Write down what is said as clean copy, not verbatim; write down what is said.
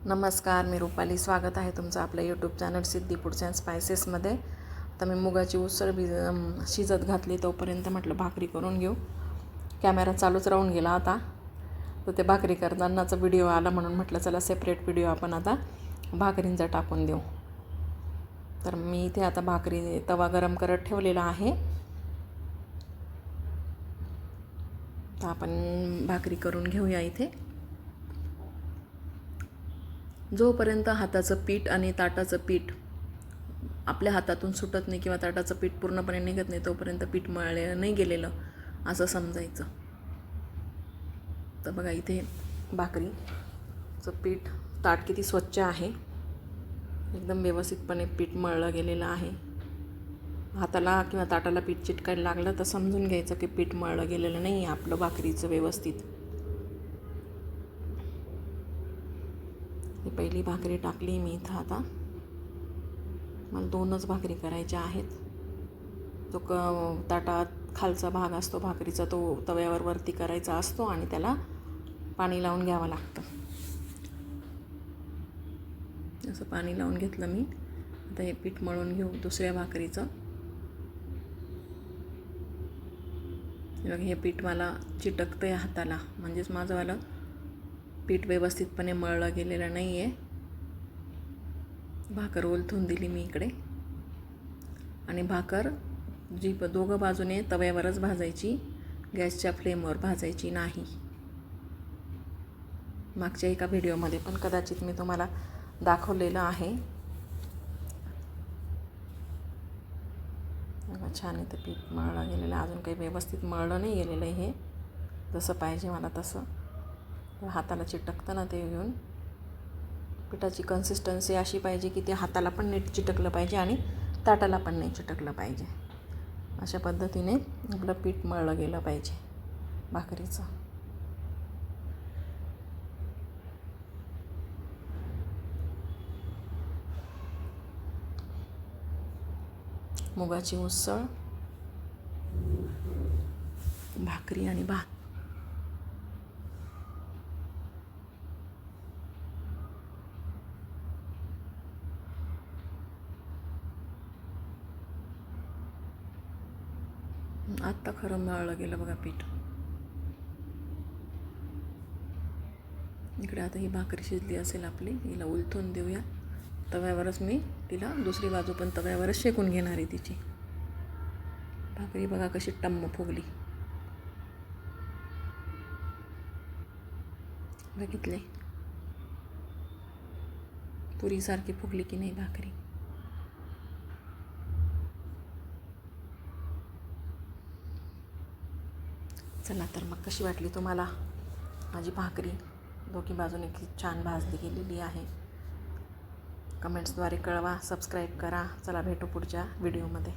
नमस्कार, मी रुपाली. स्वागत आहे तुमचं आपल्या YouTube channel Siddhi Foods and स्पायसेसमध्ये. तर मी मुगाची उसळ शिजत घातली, तोपर्यंत म्हटलं भाकरी करून घेऊ. कॅमेरा चालूच राहून गेला आता, तर ते भाकरी करतानाचा व्हिडिओ आला म्हणून म्हटलं चला सेपरेट व्हिडिओ आपण आता भाकरींचा टाकून देऊ. तर मी इथे आता भाकरी तवा गरम करत ठेवलेला आहे. तर आपण भाकरी करून घेऊया. इथे जोपर्यंत हाताचं पीठ आणि ताटाचं पीठ आपल्या हातातून सुटत नाही किंवा ताटाचं पीठ पूर्णपणे निघत नाही, तोपर्यंत पीठ मळले नाही गेलेलं असं समजायचं. तर बघा इथे भाकरीचं पीठ, ताट किती स्वच्छ आहे, एकदम व्यवस्थितपणे पीठ मळलं गेलेलं आहे. हाताला किंवा ताटाला पीठ चिटकायला लागलं तर समजून घ्यायचं की पीठ मळलं गेलेलं नाही आहे आपलं भाकरीचं व्यवस्थित. ही पहिली भाकरी टाकली मी इथं. आता मला 2च भाकरी करायच्या आहेत. जो ताटात खालचा भाग असतो भाकरीचा तो तव्यावर वरती करायचा असतो आणि त्याला पाणी लावून घ्यावं लागतं. असं पाणी लावून घेतलं मी. आता हे पीठ मळून घेऊ दुसऱ्या भाकरीचं. हे पीठ मला चिटकतं आहे हाताला, म्हणजेच माझंवालं पीठ व्यवस्थितपणे मळलं गेलेलं नाही आहे. भाकर ओलथून दिली मी इकडे, आणि भाकर जी दोघं बाजूने तव्यावरच भाजायची, गॅसच्या फ्लेमवर भाजायची नाही. मागच्या एका व्हिडिओमध्ये पण कदाचित मी तुम्हाला दाखवलेलं आहे. छान इथं पीठ मळलं गेलेलं, अजून काही व्यवस्थित मळलं नाही गेलेलं आहे. हे जसं पाहिजे मला तसं हाताला चिटकतं ना, ते घेऊन पिठाची कन्सिस्टन्सी अशी पाहिजे की ते हाताला पण नीट चिटकलं पाहिजे आणि ताटाला पण नाही चिटकलं पाहिजे. अशा पद्धतीने आपलं पीठ मळलं गेलं पाहिजे भाकरीचं. मुगाची उसळ, भाकरी आणि भात. आत्ता खरं मळलं गेलं बघा पीठ. इकडे आता ही भाकरी शिजली असेल आपली, हिला उलथून देऊया. तव्यावरच मी तिला दुसरी बाजू पण तव्यावरच शेकून घेणार आहे तिची. भाकरी बघा कशी टम्म फुगली, बघितले पुरीसारखी फुगली की नाही भाकरी. चला तर मग कशी वाटली तुम्हाला माझी भाकरी? दोन्ही बाजूने खूप छान भाजली गेलेली आहे. कमेंट्सद्वारे कळवा, सबस्क्राईब करा. चला भेटू पुढच्या व्हिडिओमध्ये.